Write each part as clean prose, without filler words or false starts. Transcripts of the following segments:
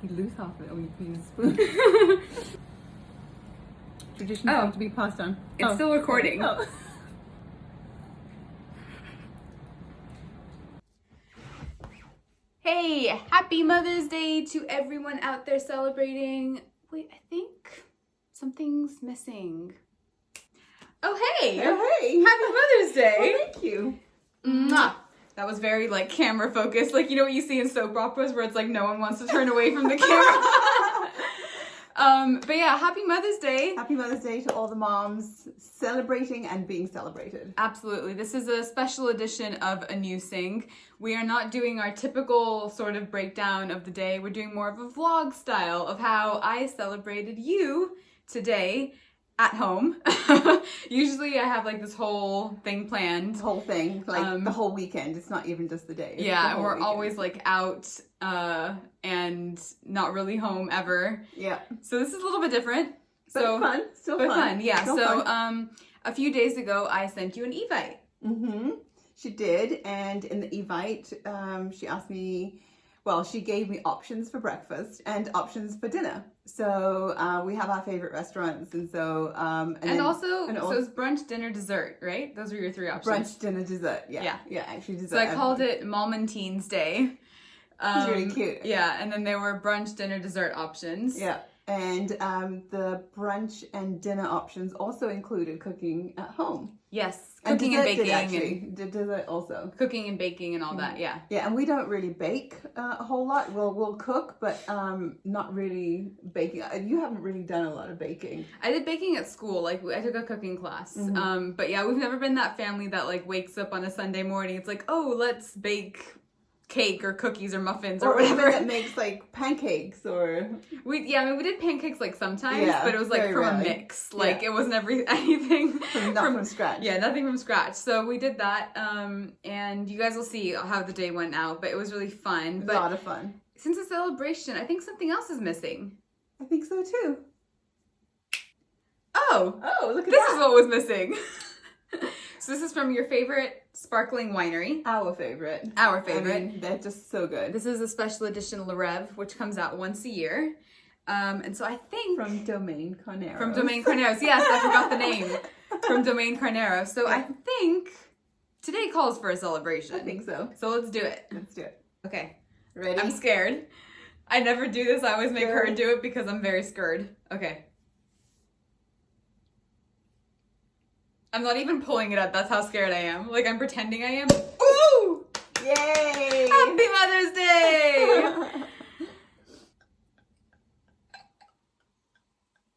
You lose half of it, or you can use a spoon. Traditions have to be passed on. It's still recording. Oh. Hey, happy Mother's Day to everyone out there celebrating. Wait, I think something's missing. Oh, hey! Oh, hey! Happy Mother's Day! Oh, thank you. Mwah. That was very like camera focused. Like, you know what you see in soap operas where it's like no one wants to turn away from the camera. But yeah, happy Mother's Day. Happy Mother's Day to all the moms celebrating and being celebrated. Absolutely. This is a special edition of A New Sing. We are not doing our typical sort of breakdown of the day. We're doing more of a vlog style of how I celebrated you today at home. Usually I have like this whole thing planned. The whole thing, like the whole weekend. It's not even just the day. It's Yeah, the and whole we're weekend. always like out and not really home ever. Yeah. So this is a little bit different. But fun. Still but fun. Yeah. Still so fun. a few days ago I sent you an Evite. Mm-hmm. She did, and in the Evite, she asked me, well, she gave me options for breakfast and options for dinner. So we have our favorite restaurants, and so So it's brunch, dinner, dessert, right? Those are your three options. brunch, dinner, dessert. Yeah, actually dessert. So I called it Mom and Teens Day. It's really cute. Yeah, and then there were brunch, dinner, dessert options. Yeah, and the brunch and dinner options also included cooking at home. Yes, cooking and baking. Did dessert also. Cooking and baking and all that, yeah. Yeah, and we don't really bake a whole lot. We'll cook, but not really baking. You haven't really done a lot of baking. I did baking at school. Like, I took a cooking class. Mm-hmm. But yeah, we've never been that family that like wakes up on a Sunday morning. It's like, oh, let's bake cake or cookies or muffins or whatever. Even that makes like pancakes or... We did pancakes like sometimes, but it was like from rarely. a mix. Like it wasn't anything from scratch. Yeah, nothing from scratch. So we did that, and you guys will see how the day went out, but it was really fun. A lot of fun. Since a celebration, I think something else is missing. I think so too. Oh, look at this that. is what was missing. So this is from your favorite sparkling winery. Our favorite. Our favorite. I mean, they're just so good. This is a special edition Le Rêve, which comes out once a year. And so I think... From Domaine Carneros. From Domaine Carneros. Yes, I forgot the name. From Domaine Carneros. So I think today calls for a celebration. I think so. So let's do it. Let's do it. Okay. Ready? I'm scared. I never do this. I always make her do it because I'm very scared. Okay. I'm not even pulling it up. That's how scared I am. Like, I'm pretending I am. Ooh! Yay! Happy Mother's Day!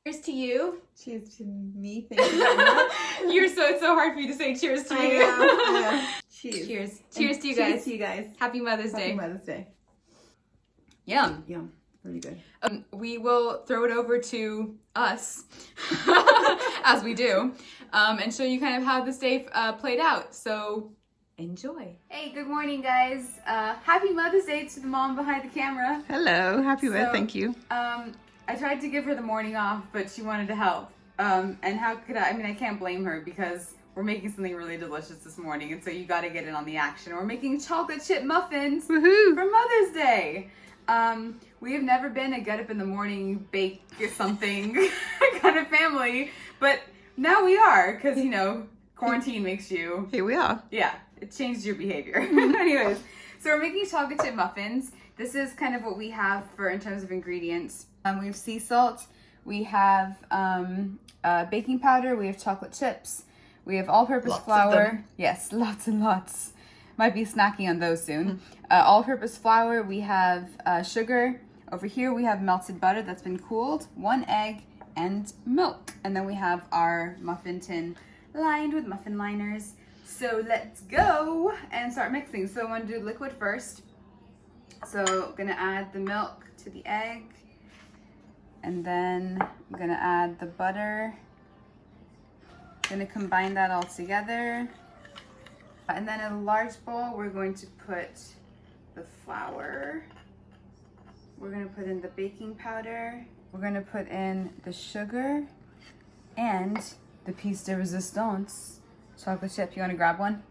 Cheers to you. Cheers to me. Thank you very much. It's so hard for you to say cheers to me. I know. Cheers. Cheers. Cheers to you guys. Cheers to you guys. Happy Mother's Day. Happy Mother's Day. Yum. Yum. Really good. We will throw it over to us, as we do, and show you kind of how this day played out. So, enjoy. Hey, good morning, guys. Happy Mother's Day to the mom behind the camera. Hello. Happy Mother's. Thank you. I tried to give her the morning off, but she wanted to help. And how could I? I mean, I can't blame her because we're making something really delicious this morning, and so you got to get in on the action. We're making chocolate chip muffins for Mother's Day. We have never been a get up in the morning, bake something kind of family, but now we are, because, you know, quarantine makes you... Here we are. Yeah, it changed your behavior. Anyways, so we're making chocolate chip muffins. This is kind of what we have in terms of ingredients. We have sea salt, we have baking powder, we have chocolate chips, we have all-purpose flour. Yes, lots and lots. Might be snacking on those soon. All-purpose flour, we have sugar. Over here we have melted butter that's been cooled, 1 egg, and milk. And then we have our muffin tin lined with muffin liners. So let's go and start mixing. So I want to do liquid first. So I'm gonna add the milk to the egg. And then I'm gonna add the butter. Gonna combine that all together. And then in a large bowl, we're going to put the flour. We're gonna put in the baking powder. We're gonna put in the sugar and the piece de resistance, chocolate chip. You wanna grab one?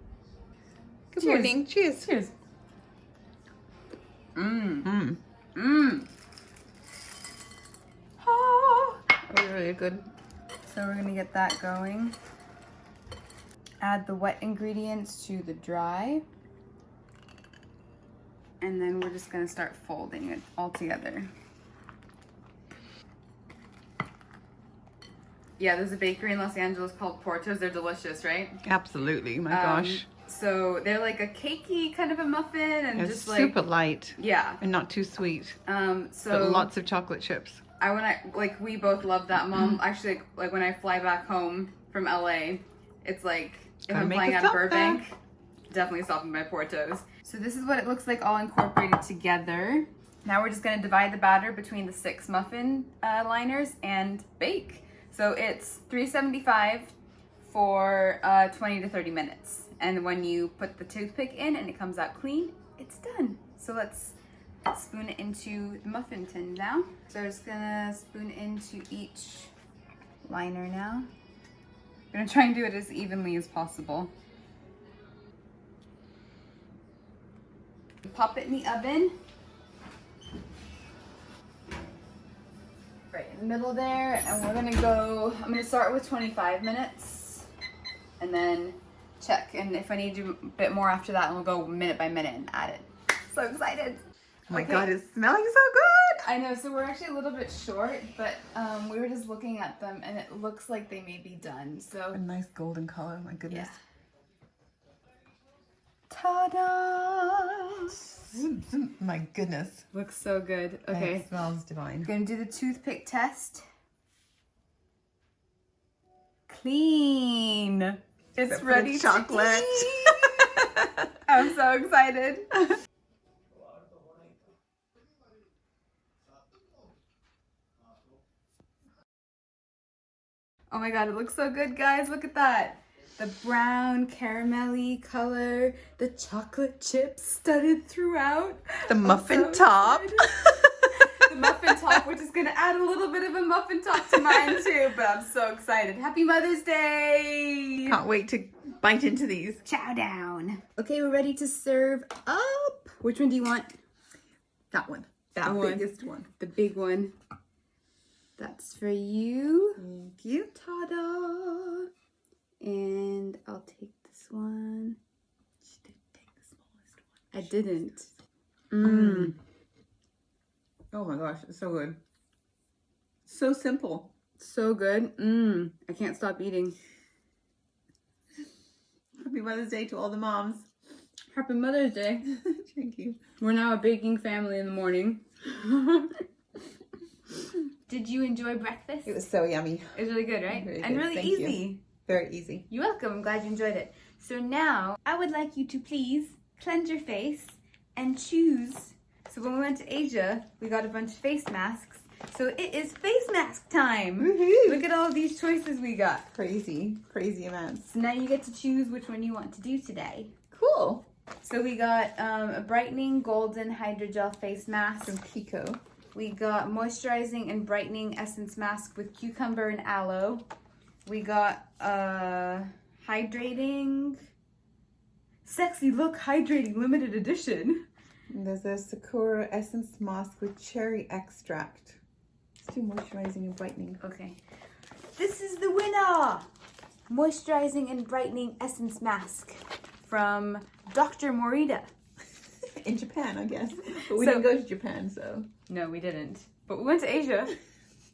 Good morning. Cheers. Cheers. good. So we're gonna get that going. Add the wet ingredients to the dry. And then we're just gonna start folding it all together. Yeah, there's a bakery in Los Angeles called Porto's. They're delicious, right? Absolutely, my gosh. So they're like a cakey kind of a muffin and It's just like super light yeah. and not too sweet, So but lots of chocolate chips. We both love that, Mom. Actually, like when I fly back home from LA, it's like if Gotta I'm make flying a out of stop Burbank, definitely stopping by Porto's. So this is what it looks like all incorporated together. Now we're just gonna divide the batter between the 6 muffin liners and bake. So it's 375 for 20 to 30 minutes. And when you put the toothpick in and it comes out clean, it's done. So let's spoon it into the muffin tin now. So we're just gonna spoon into each liner now. I'm gonna try and do it as evenly as possible. Pop it in the oven. Right in the middle there, and we're gonna go, I'm gonna start with 25 minutes and then check, and if I need to do a bit more after that, and we'll go minute by minute and add it. So excited. Oh my God, it's smelling so good. I know, so we're actually a little bit short, but we were just looking at them and it looks like they may be done. So A nice golden color, my goodness. yeah. Ta-da! My goodness. Looks so good. Okay. It smells divine. Gonna do the toothpick test. Clean. It's Except for the ready chocolate. to eat. I'm so excited. Oh my God, it looks so good, guys. Look at that. The brown caramelly color, the chocolate chips studded throughout. The I'm muffin so top. excited. The muffin top, which is gonna add a little bit of a muffin top to mine too, but I'm so excited. Happy Mother's Day! Can't wait to bite into these. Chow down. Okay, we're ready to serve up. Which one do you want? That one. That the one. biggest one. The big one. That's for you. Thank you. Ta-da! And I'll take this one. She did take the smallest one. I didn't. Oh my gosh, it's so good. So simple. So good. I can't stop eating. Happy Mother's Day to all the moms. Happy Mother's Day. Thank you. We're now a baking family in the morning. Did you enjoy breakfast? It was so yummy. It was really good, right? Really And good. really Thank easy. you. Very easy. You're welcome. I'm glad you enjoyed it. So now I would like you to please cleanse your face and choose. So when we went to Asia, we got a bunch of face masks. So it is face mask time. Woohoo! Look at all these choices we got. Crazy amounts. So now you get to choose which one you want to do today. Cool. So we got a brightening golden hydrogel face mask. From Pico. We got moisturizing and brightening essence mask with cucumber and aloe. We got hydrating, sexy look hydrating limited edition. And there's a Sakura essence mask with cherry extract. Let's do moisturizing and brightening. Okay. This is the winner! Moisturizing and brightening essence mask from Dr. Morita. In Japan, I guess. But we So- didn't go to Japan, so. No, we didn't. But we went to Asia.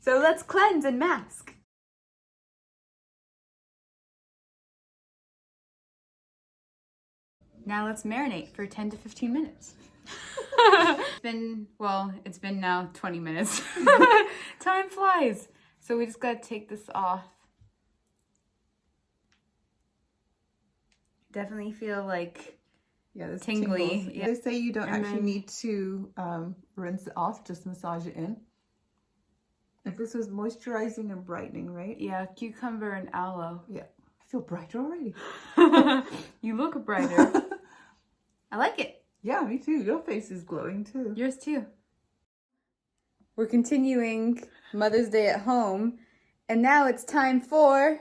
So let's cleanse and mask. Now let's marinate for 10 to 15 minutes. It's been now 20 minutes. Time flies. So we just gotta take this off. Definitely feel like Yeah, there's tingly. tingles. Yeah. They say you don't And actually then- need to rinse it off, just massage it in. Like this was moisturizing and brightening, right? Yeah, cucumber and aloe. Yeah. I feel brighter already. You look brighter. I like it. Yeah, me too. Your face is glowing too. Yours too. We're continuing Mother's Day at home, and now it's time for a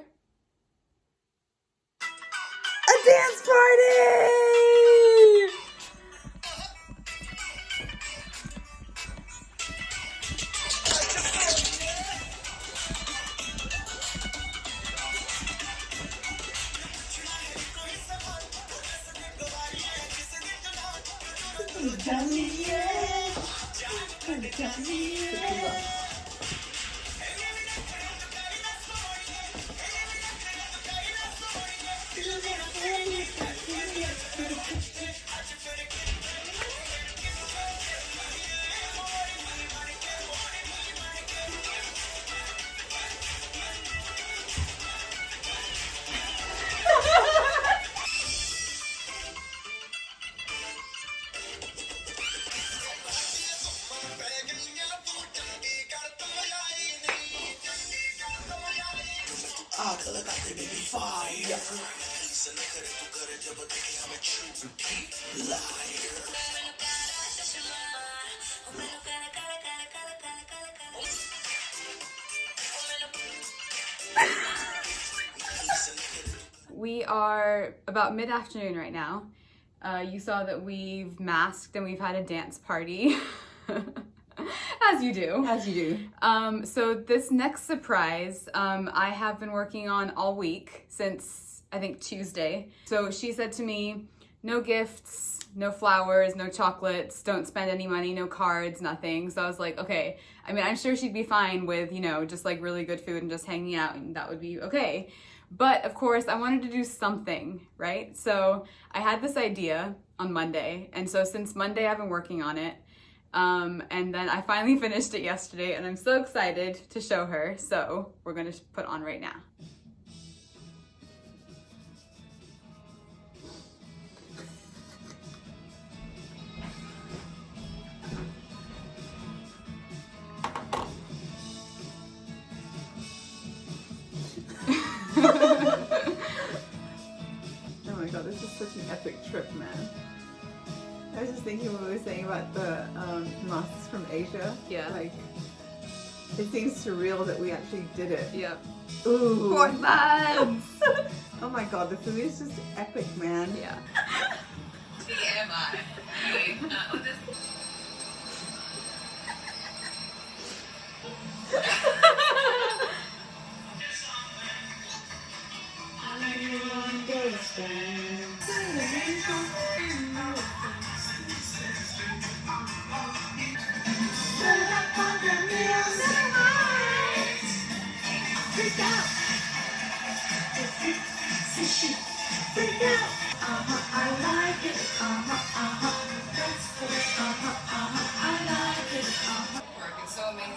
dance party! We are about mid-afternoon right now. You saw that we've masked and we've had a dance party. As you do. As you do. So this next surprise, I have been working on all week since I think Tuesday. So she said to me, no gifts, no flowers, no chocolates, don't spend any money, no cards, nothing. So I was like, okay. I mean, I'm sure she'd be fine with, you know, just like really good food and just hanging out, and that would be okay. But of course, I wanted to do something, right? So I had this idea on Monday. And so since Monday, I've been working on it. And then I finally finished it yesterday, and I'm so excited to show her. So we're gonna put on right now. Oh my god, this is such an epic trip, man. I was just thinking when we were saying about the masks from Asia. Yeah. Like, it seems surreal that we actually did it. Yep. Ooh. Portland! Oh my god, the food is just epic, man. Yeah. TMI. Anyway, Work. It's so amazing,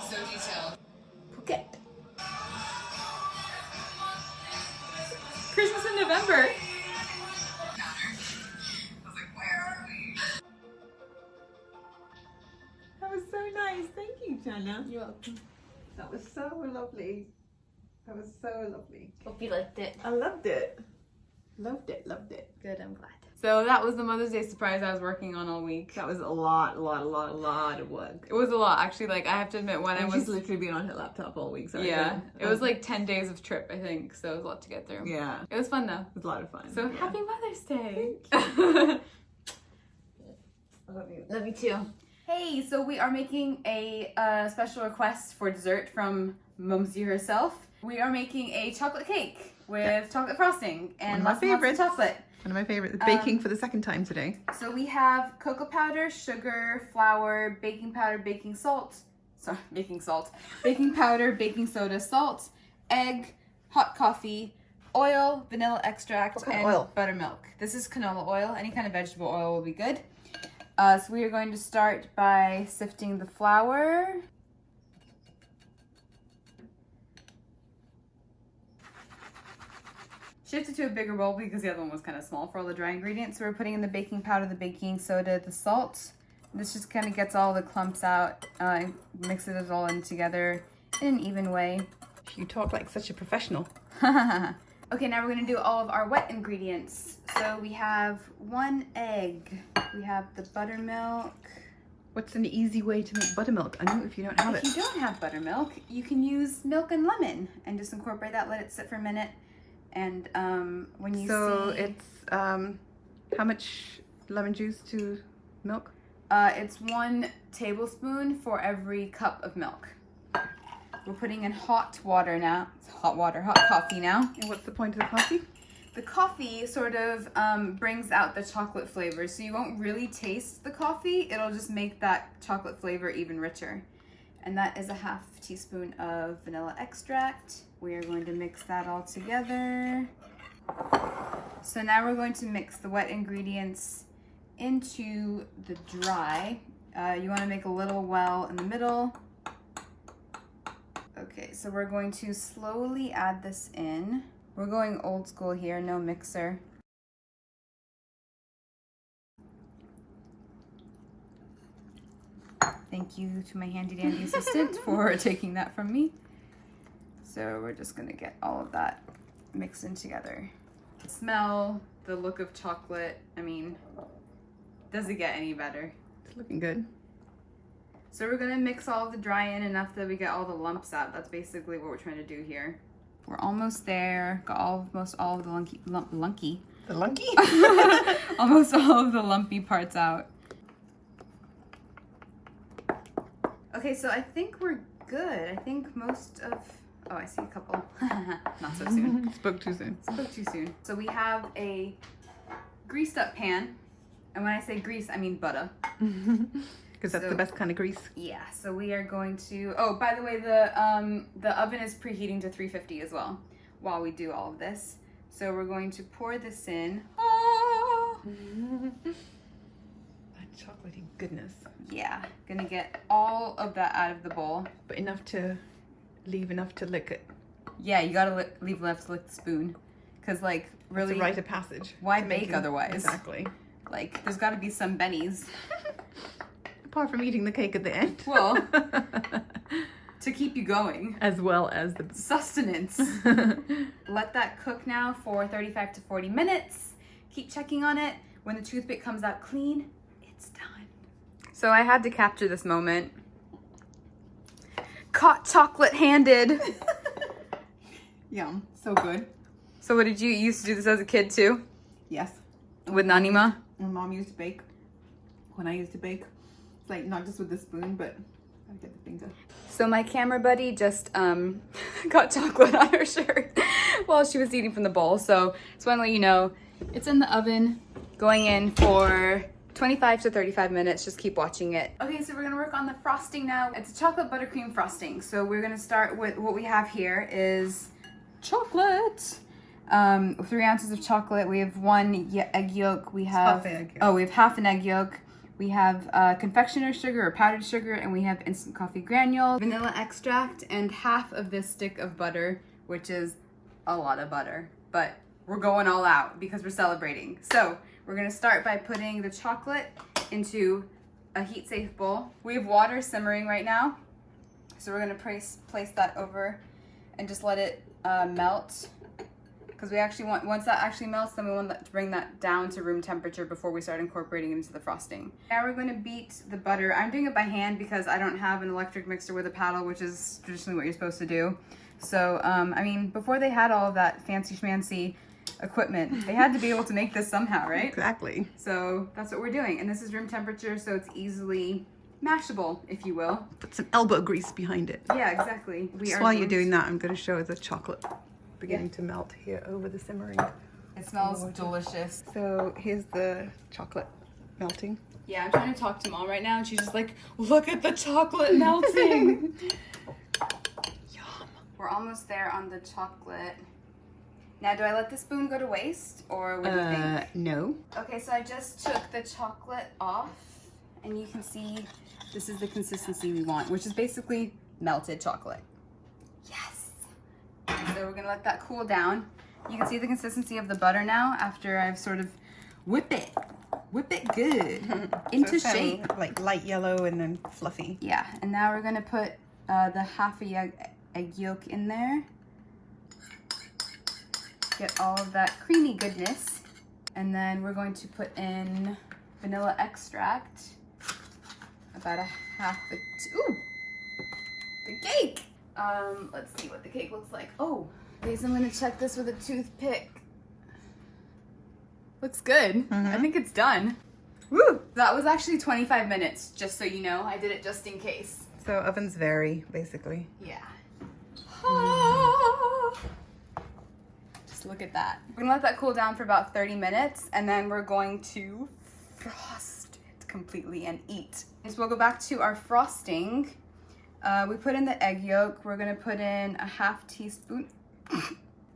so detailed. Phuket. Christmas in November. That was so nice. Thank you, Jana. You're welcome. That was so lovely. That was so lovely. Hope you liked it. I loved it. Loved it, loved it. Good, I'm glad. So that was the Mother's Day surprise I was working on all week. That was a lot of work. It was a lot, actually. Like, I have to admit, when I And was... she's literally been on her laptop all week. So Yeah, it was like 10 days of trip, I think. So it was a lot to get through. Yeah, It was fun, though. it was a lot of fun. So yeah. happy Mother's Day. I love you. Love you too. Hey, so we are making a special request for dessert from Mumsy herself. We are making a chocolate cake with chocolate frosting and One of my lots favorites. of chocolate. One of my favorites. Baking for the second time today. So we have cocoa powder, sugar, flour, baking powder, baking powder, baking soda, salt, egg, hot coffee, oil, vanilla extract, What kind and of oil? buttermilk. This is canola oil. Any kind of vegetable oil will be good. So we are going to start by sifting the flour. Shift it to a bigger bowl because the other one was kind of small for all the dry ingredients. So we're putting in the baking powder, the baking soda, the salt. This just kind of gets all the clumps out, mixes it all in together in an even way. You talk like such a professional. Okay, now we're gonna do all of our wet ingredients. So we have 1 egg. We have the buttermilk. What's an easy way to make buttermilk? I know if you don't have If you don't have buttermilk, you can use milk and lemon and just incorporate that, let it sit for a minute. And when you So see... it's how much lemon juice to milk? It's 1 tablespoon for every cup of milk. We're putting in hot water now. It's hot water, hot coffee now. And what's the point of the coffee? The coffee sort of brings out the chocolate flavor, so you won't really taste the coffee. It'll just make that chocolate flavor even richer. And that is a half teaspoon of vanilla extract. We are going to mix that all together. So now we're going to mix the wet ingredients into the dry. You want to make a little well in the middle. Okay, so we're going to slowly add this in. We're going old school here, no mixer. Thank you to my handy dandy assistant for taking that from me. So we're just gonna get all of that mixed in together. Smell, the look of chocolate, I mean, does it get any better? It's looking good. So we're gonna mix all of the dry in enough that we get all the lumps out. That's basically what we're trying to do here. We're almost there. Got almost all of the almost all of the lumpy parts out. Okay, so I think we're good. I think most of, oh, I see a couple. Not so soon. Spoke too soon. Spoke too soon. So we have a greased up pan. And when I say grease, I mean butter. Because that's the best kind of grease. Yeah, so we are going to, oh, by the way, the oven is preheating to 350 as well while we do all of this. So we're going to pour this in. Oh! That chocolatey goodness. Yeah, gonna get all of that out of the bowl. But leave enough to lick it. Yeah, you gotta leave enough to lick the spoon. Because, like, really, it's a rite of passage. why bake otherwise? Exactly. Like, there's gotta be some bennies. Apart from eating the cake at the end. Well, to keep you going. As well as the sustenance. Let that cook now for 35 to 40 minutes. Keep checking on it. When the toothpick comes out clean, it's done. So I had to capture this moment. Caught chocolate handed. Yum. So good. So what did you used to do this as a kid too? Yes. With Nanima? My mom used to bake. When I used to bake. It's like not just with the spoon, but I get the finger. So my camera buddy just got chocolate on her shirt while she was eating from the bowl. So just want to let you know, it's in the oven, going in for 25 to 35 minutes. Just keep watching it. Okay, so we're gonna work on the frosting now. It's a chocolate buttercream frosting. So we're gonna start with what we have here is chocolate. 3 ounces of chocolate. We have 1 egg yolk. We have we have half an egg yolk. We have confectioner's sugar or powdered sugar, and we have instant coffee granules, vanilla extract, and half of this stick of butter, which is a lot of butter, but we're going all out because we're celebrating. So we're gonna start by putting the chocolate into a heat-safe bowl. We have water simmering right now, so we're gonna place that over and just let it melt. Because we actually want, once that actually melts, then we want to bring that down to room temperature before we start incorporating it into the frosting. Now we're going to beat the butter. I'm doing it by hand because I don't have an electric mixer with a paddle, which is traditionally what you're supposed to do. So, I mean, before they had all of that fancy schmancy equipment, they had to be able to make this somehow, right? Exactly. So that's what we're doing. And this is room temperature, so it's easily mashable, if you will. Put some elbow grease behind it. Yeah, exactly. Just while you're doing that, I'm going to show the chocolate beginning to melt here over the simmering. It smells delicious. So here's the chocolate melting. Yeah, I'm trying to talk to Mom right now, and she's just like, look at the chocolate melting. Yum. We're almost there on the chocolate. Now, do I let the spoon go to waste, or what do you think? No. Okay, so I just took the chocolate off, and you can see this is the consistency we want, which is basically melted chocolate. Yes. So we're gonna let that cool down. You can see the consistency of the butter now after I've sort of whip it good into so shape. Like light yellow and then fluffy. Yeah, and now we're gonna put the half a egg yolk in there. Get all of that creamy goodness. And then we're going to put in vanilla extract. About a half ooh, the cake. Let's see what the cake looks like. Oh, guys, I'm gonna check this with a toothpick. Looks good. I think it's done. Woo! That was actually 25 minutes, just so you know. I did it just in case. So ovens vary, basically. Yeah. Just Look at that. We're gonna let that cool down for about 30 minutes and then we're going to frost it completely and eat. So we'll go back to our frosting. We put in the egg yolk. We're gonna put in a half teaspoon.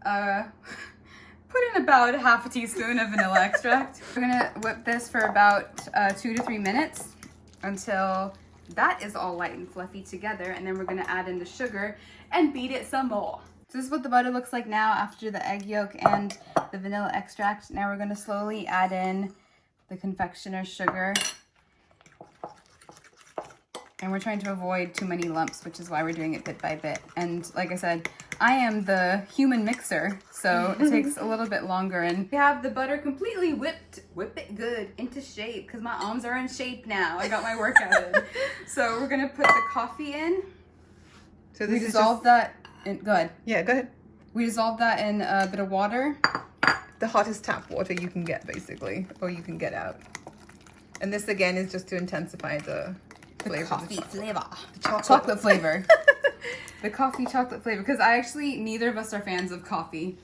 Put in about a half a teaspoon of vanilla extract. We're gonna whip this for about 2 to 3 minutes until that is all light and fluffy together, and then we're gonna add in the sugar and beat it some more. So this is what the butter looks like now after the egg yolk and the vanilla extract. Now we're gonna slowly add in the confectioner's sugar. And we're trying to avoid too many lumps, which is why we're doing it bit by bit. And like I said, I am the human mixer, so it takes a little bit longer. And we have the butter completely whipped. Whip it good into shape, because my arms are in shape now. I got my workout in. So we're gonna put the coffee in. So We dissolve that in, go ahead. Yeah, go ahead. We dissolve that in a bit of water. The hottest tap water you can get, basically, or you can get out. And this again is just to intensify the flavor. Coffee flavor. Chocolate. Chocolate flavor. The coffee chocolate flavor. Because neither of us are fans of coffee.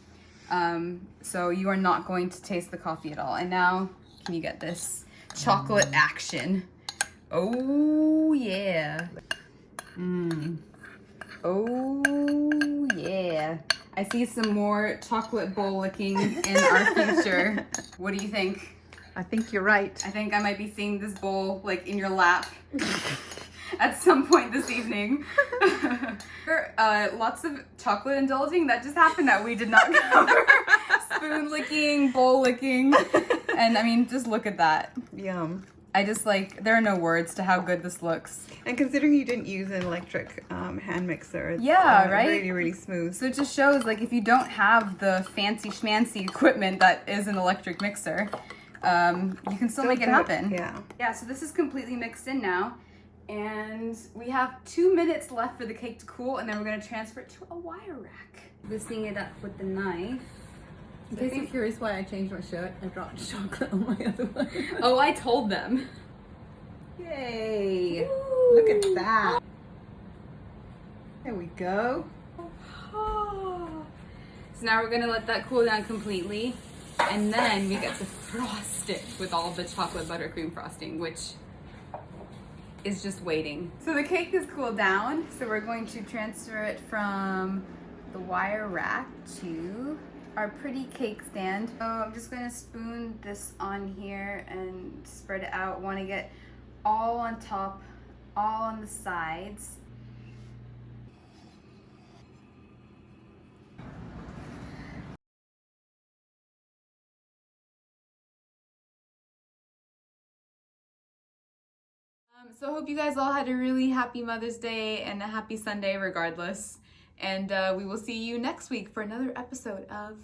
So you are not going to taste the coffee at all. And now, can you get this? Chocolate action. Oh, yeah. Oh, yeah. I see some more chocolate bowl licking in our future. What do you think? I think you're right. I think I might be seeing this bowl like in your lap at some point this evening. Lots of chocolate indulging that just happened that we did not cover. Spoon licking, bowl licking. And I mean, just look at that. Yum. I just there are no words to how good this looks. And considering you didn't use an electric hand mixer, it's Yeah, right? really, really smooth. So it just shows if you don't have the fancy schmancy equipment that is an electric mixer, you can still make it happen. Yeah, so this is completely mixed in now. And we have 2 minutes left for the cake to cool, and then we're gonna transfer it to a wire rack. Whipping it up with the knife. In case you're curious why I changed my shirt, I dropped chocolate on my other one. Oh, I told them. Yay! Ooh. Look at that. There we go. So now we're gonna let that cool down completely, and then we get to frost it with all the chocolate buttercream frosting, which is just waiting. So the cake is cooled down, so we're going to transfer it from the wire rack to our pretty cake stand. So I'm just gonna spoon this on here and spread it out. Want to get all on top, all on the sides. So I hope you guys all had a really happy Mother's Day and a happy Sunday regardless. And we will see you next week for another episode of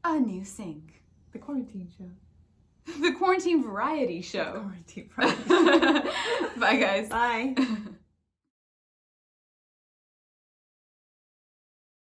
A New Sing. The quarantine show. The quarantine variety show. Quarantine variety. Bye guys. Bye.